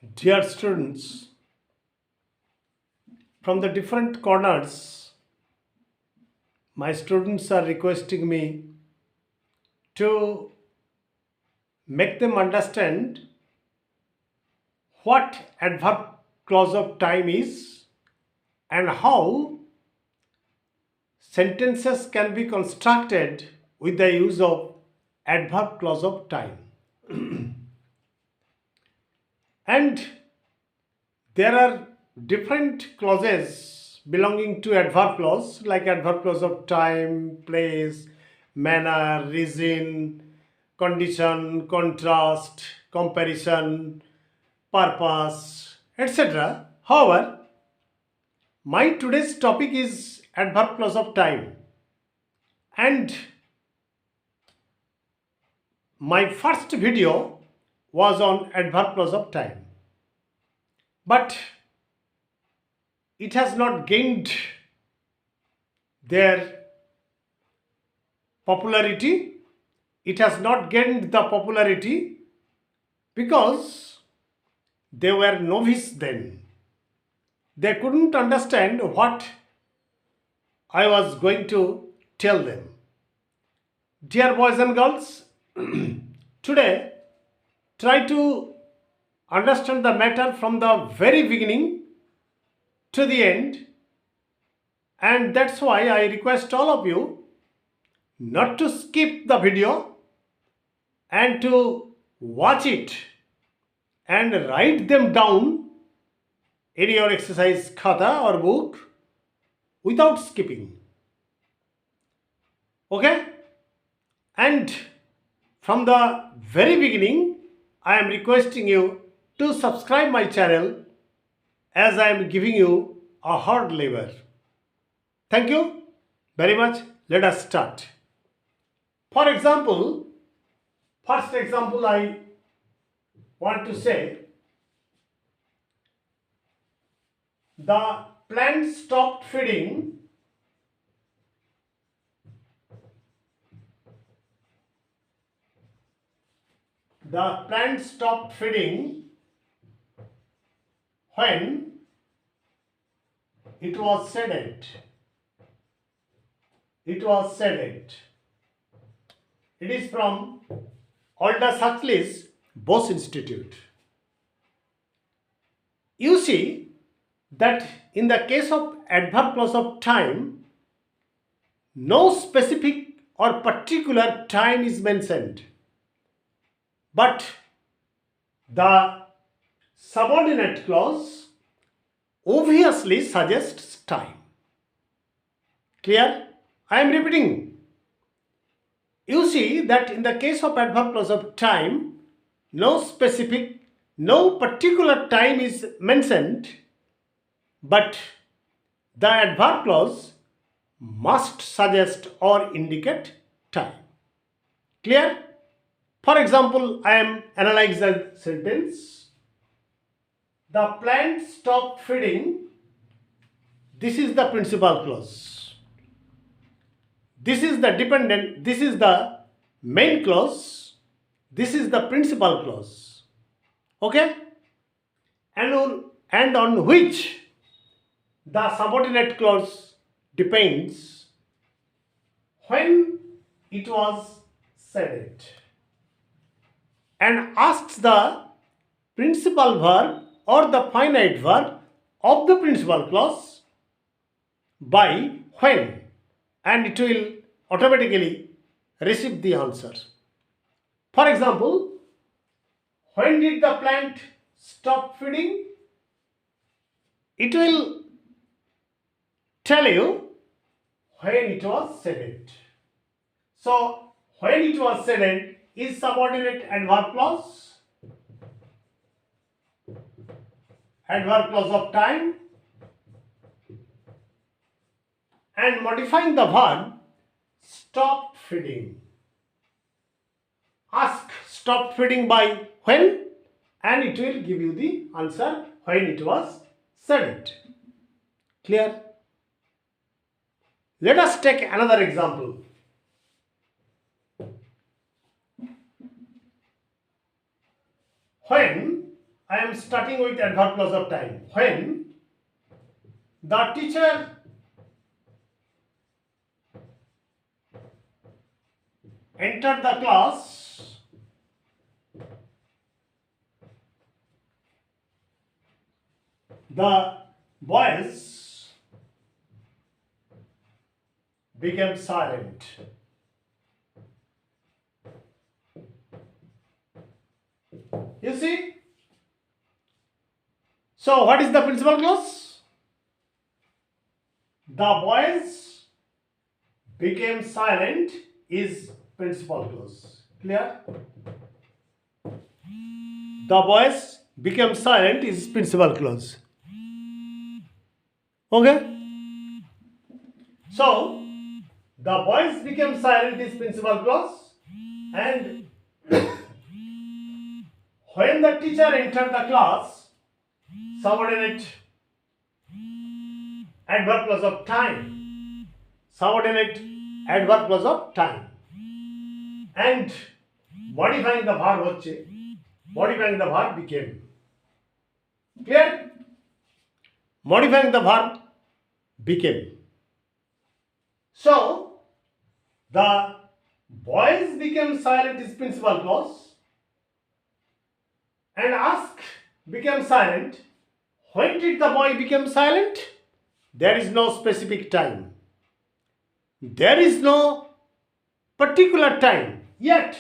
Dear students, from the different corners, my students are requesting me to make them understand what adverb clause of time is and how sentences can be constructed with the use of adverb clause of time. And there are different clauses belonging to adverb clause like adverb clause of time, place, manner, reason, condition, contrast, comparison, purpose, etc. However, my today's topic is adverb clause of time, and my first video was on adverb clause of time, but it has not gained their popularity. It has not gained the popularity because they were novice then. They couldn't understand what I was going to tell them. Dear boys and girls, today try to understand the matter from the very beginning to the end, and that's why I request all of you not to skip the video and to watch it and write them down in your exercise khata or book without skipping. Okay? And from the very beginning, I am requesting you to subscribe my channel as I am giving you a hard labor. Thank you very much. Let us start. For example, first example I want to say, the plant stopped feeding when it was sedate. It was sedate. It is from Aldous Huxley's Bose Institute. You see that in the case of adverb clause of time, no specific or particular time is mentioned, but the subordinate clause obviously suggests time. Clear? I am repeating. You see that in the case of adverb clause of time, no specific, no particular time is mentioned, but the adverb clause must suggest or indicate time. Clear? For example, I am analyzing the sentence. The plant stopped feeding. This is the principal clause. This is the dependent, this is the main clause, this is the principal clause. Okay? And on which the subordinate clause depends when it was sedate, and asks the principal verb or the finite verb of the principal clause by when, and it will automatically receive the answer. For example, when did the plant stop feeding? It will tell you when it was sedate. So, when it was sedate is subordinate adverb clause of time, and modifying the verb stop feeding. Ask stop feeding by when, and it will give you the answer when it was sedate. Clear? Let us take another example. When I am starting with adverb clause of time. When the teacher entered the class, the boys became silent. You see? So, what is the principal clause? The boys became silent is principal clause. Clear? The boys became silent is principal clause. Okay? So, the boys became silent is principal clause, and when the teacher entered the class, subordinate adverb clause of time. Subordinate adverb clause of time. And modifying the verb হচ্ছে, modifying the verb became. Clear? Modifying the verb became. So, the boys became silent is principal clause, and ask became silent. When did the boy become silent? There is no specific time. There is no particular time. Yet,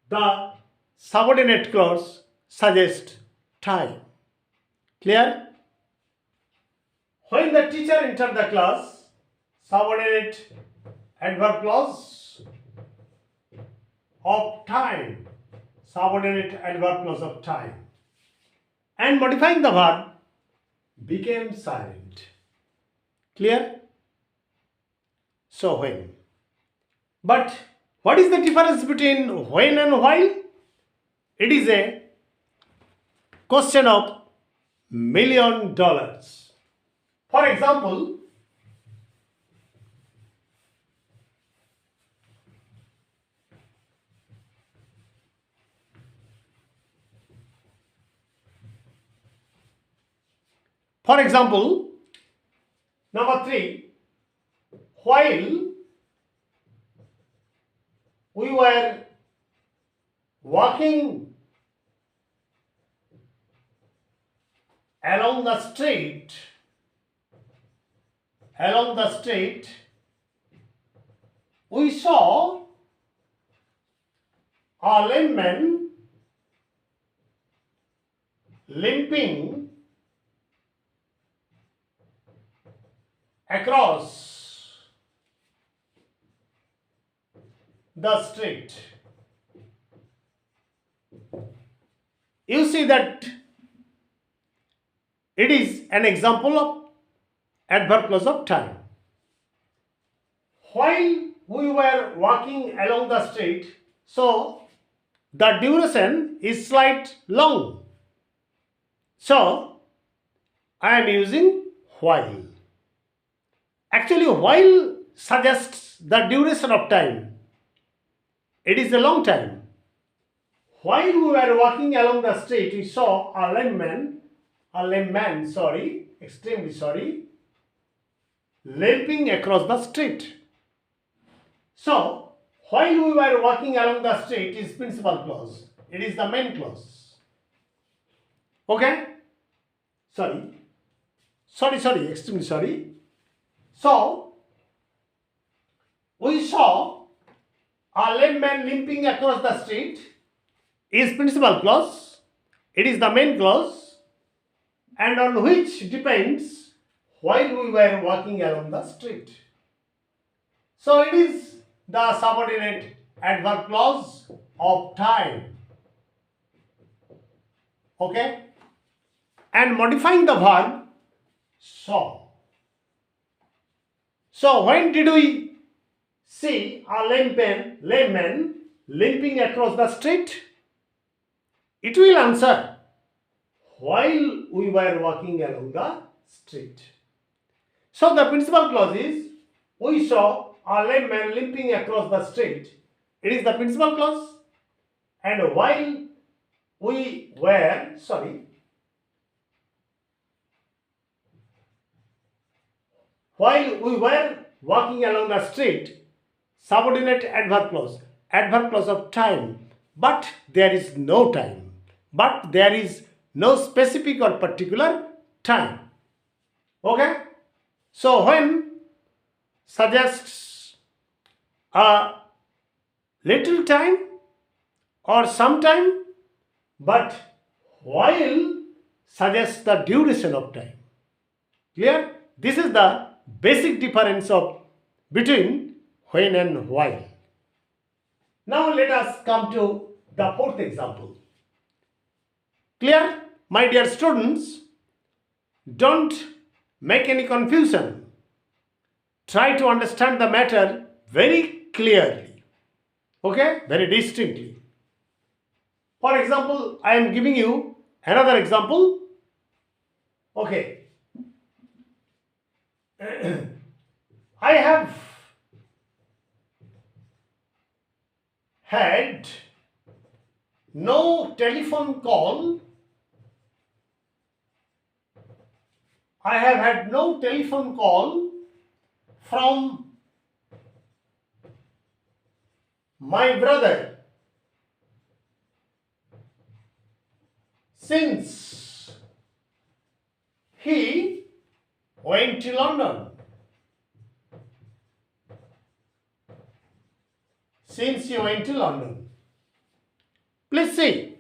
the subordinate clause suggests time. Clear? When the teacher entered the class, subordinate adverb clause of time. Subordinate adverb clause of time. And modifying the verb became silent. Clear? So when. But what is the difference between when and while? It is a question of $1 million. For example, number 3, while we were walking along the street, we saw a lame man limping across the street. You see that it is an example of adverb clause of time. While we were walking along the street, so the duration is slight long. So I am using while. Actually, while suggests the duration of time. It is a long time. While we were walking along the street, we saw a lame man, extremely sorry, limping across the street. So, while we were walking along the street is principal clause. It is the main clause. Okay? Extremely sorry. So, we saw a lame man limping across the street is principal clause. It is the main clause, and on which depends while we were walking along the street. So it is the subordinate adverb clause of time. Okay? And modifying the verb saw. So when did we see a lame man limping across the street? It will answer while we were walking along the street. So the principal clause is we saw a lame man limping across the street. It is the principal clause, and while we were, sorry, while we were walking along the street, subordinate adverb clause of time, but there is no time, but there is no specific or particular time. Okay? So when suggests a little time or some time, but while suggests the duration of time. Clear? This is the basic difference of between when and while. Now let us come to the fourth example. Clear? My dear students, don't make any confusion. Try to understand the matter very clearly. Okay? Very distinctly. For example, I am giving you another example. Okay. I have had no telephone call. I have had no telephone call from my brother since he went to London. Since he went to London. Please see.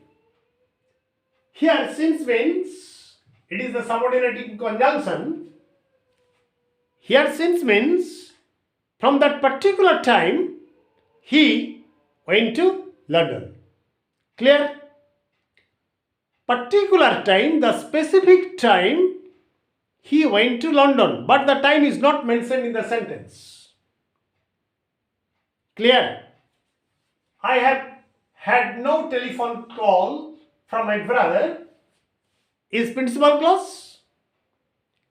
Here since means it is the subordinating conjunction. Here since means from that particular time he went to London. Clear? Particular time, the specific time he went to London, but the time is not mentioned in the sentence. Clear? I have had no telephone call from my brother is principal clause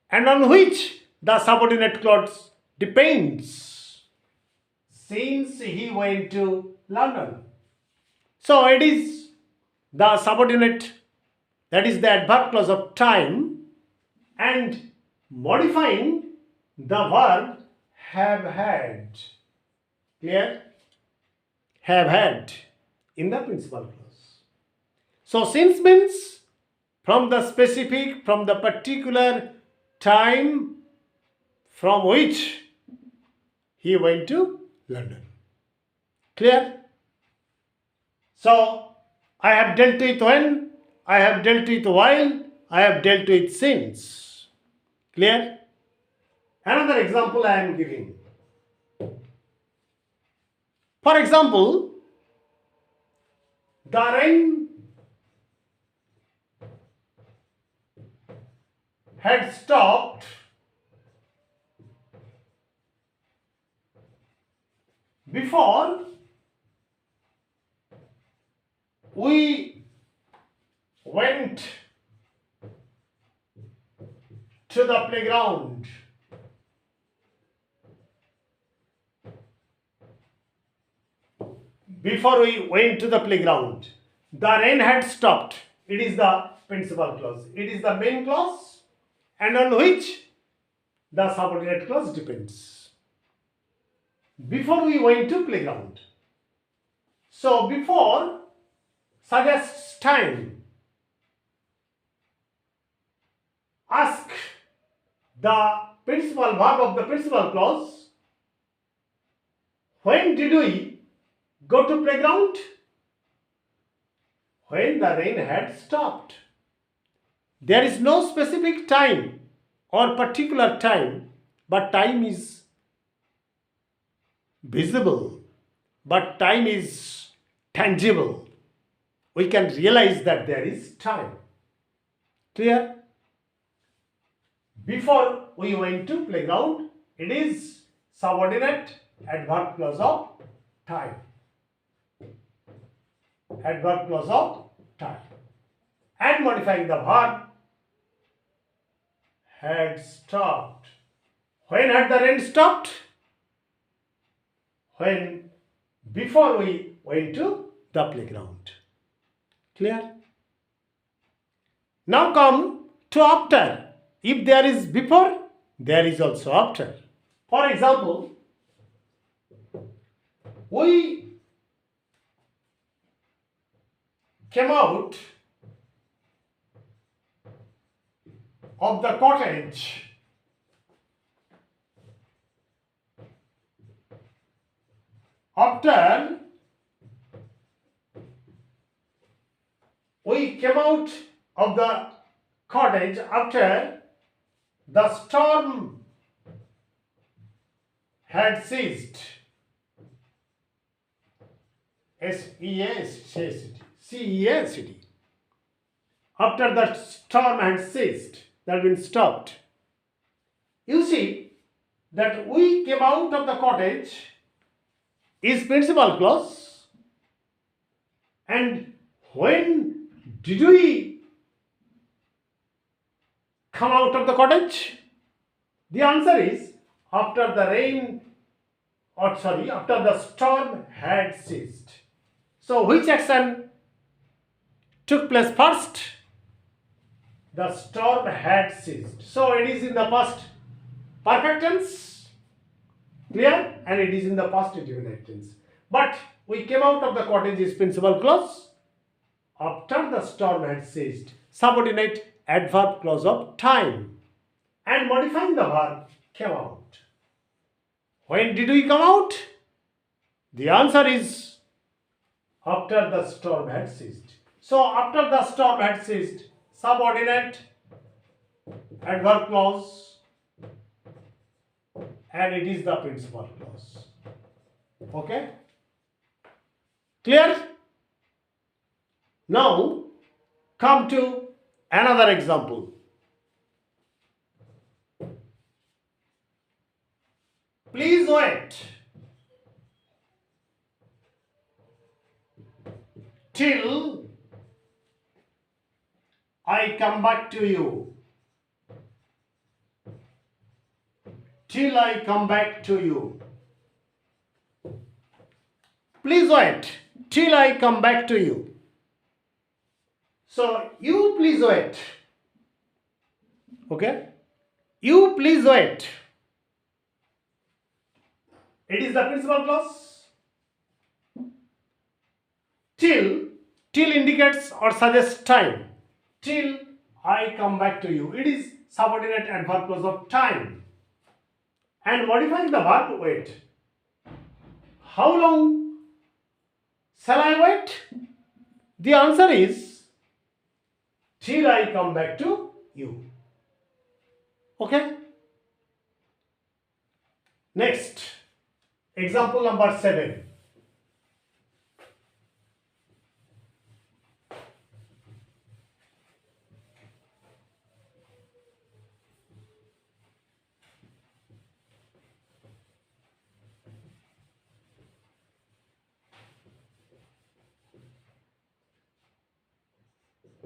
and on which the subordinate clause depends since he went to London. So it is the subordinate, that is the adverb clause of time, and modifying the verb have had. Clear? Have had in the principal clause. So since means from the specific, from the particular time from which he went to London. Clear? So I have dealt with when, I have dealt with while, I have dealt with since. Clear? Another example I am giving. For example, the rain had stopped before we went to the playground. Before we went to the playground, the rain had stopped. It is the principal clause. It is the main clause and on which the subordinate clause depends. Before we went to playground. So before suggests time. Ask the principal verb of the principal clause. When did we go to playground? When the rain had stopped. There is no specific time or particular time, but time is visible, but time is tangible. We can realize that there is time. Clear? Before we went to playground, it is subordinate adverb clause of time. Adverb clause of time. And modifying the verb had stopped. When had the rain stopped? When before we went to the playground. Clear? Now come to after. If there is before, there is also after. For example, we came out of the cottage after we came out of the cottage after the storm had ceased. C-E-A-S-T. After the storm had ceased, that means stopped. You see that we came out of the cottage is principal clause, and when did we come out of the cottage? The answer is after the storm had ceased. So which action took place first? The storm had ceased. So it is in the past perfect tense, clear, and it is in the past indefinite tense. But we came out of the cottage is principal clause. After the storm had ceased, subordinate adverb clause of time, and modifying the verb came out. When did we come out? The answer is after the storm had ceased. So after the storm had ceased, subordinate adverb clause, and it is the principal clause. Okay? Clear? Now come to another example. Please wait till I come back to you. Till I come back to you. Please wait till I come back to you. So, you please wait. Okay? You please wait. It is the principal clause. Till indicates or suggests time. Till I come back to you. It is subordinate adverb clause of time. And modifying the verb wait. How long shall I wait? The answer is till I come back to you. Okay? Next, example number 7.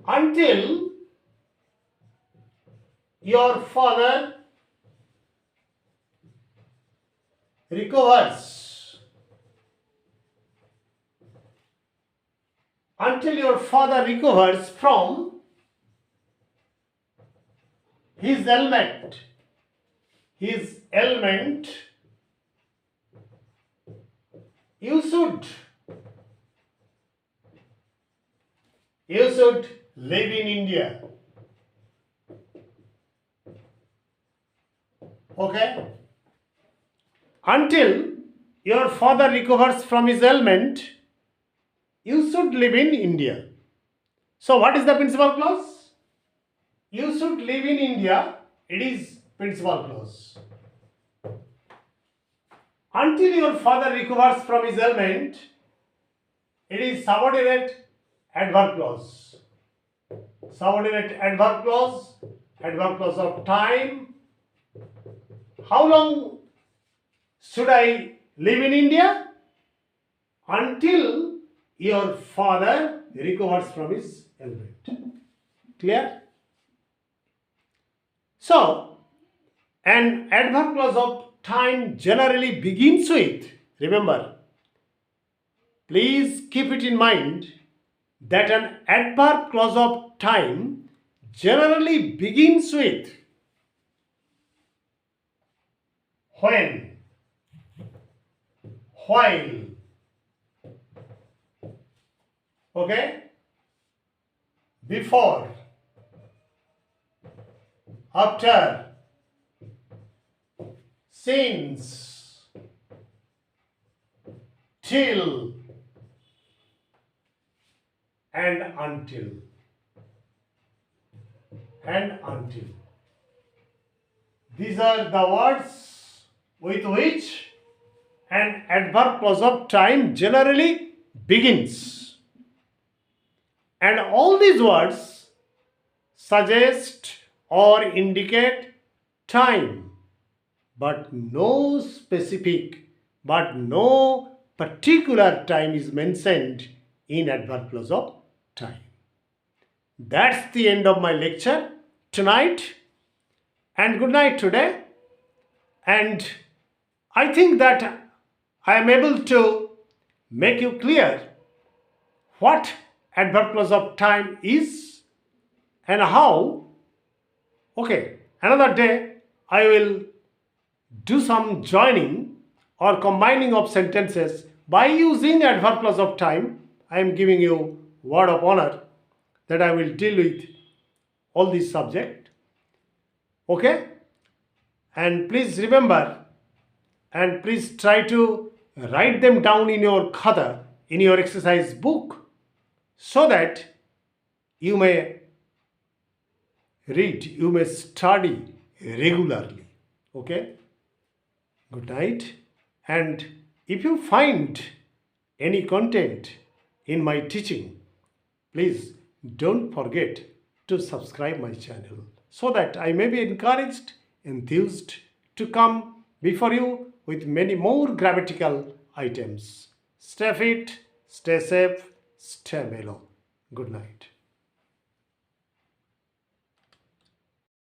Until your father recovers. Until your father recovers from his ailment. His ailment. You should live in India. Okay? Until your father recovers from his ailment, you should live in India. So what is the principal clause? You should live in India. It is principal clause. Until your father recovers from his ailment, it is subordinate adverb clause. Subordinate adverb clause of time. How long should I live in India? Until your father recovers from his ailment. Clear? So, an adverb clause of time generally begins with, remember, please keep it in mind that an adverb clause of time generally begins with when, while. Okay? Before, after, since, till, and until. And until. These are the words with which an adverb clause of time generally begins. And all these words suggest or indicate time, but no particular time is mentioned in adverb clause of time. That's the end of my lecture tonight, and good night today. And I think that I am able to make you clear what adverb clause of time is and how. Okay, another day I will do some joining or combining of sentences by using adverb clause of time. I am giving you word of honor that I will deal with all these subject. Okay? And please remember, and please try to write them down in your khata, in your exercise book, so that you may read, you may study regularly. Okay? Good night. And if you find any content in my teaching, please don't forget to subscribe my channel so that I may be encouraged, enthused to come before you with many more grammatical items. Stay fit, stay safe, stay mellow. Good night.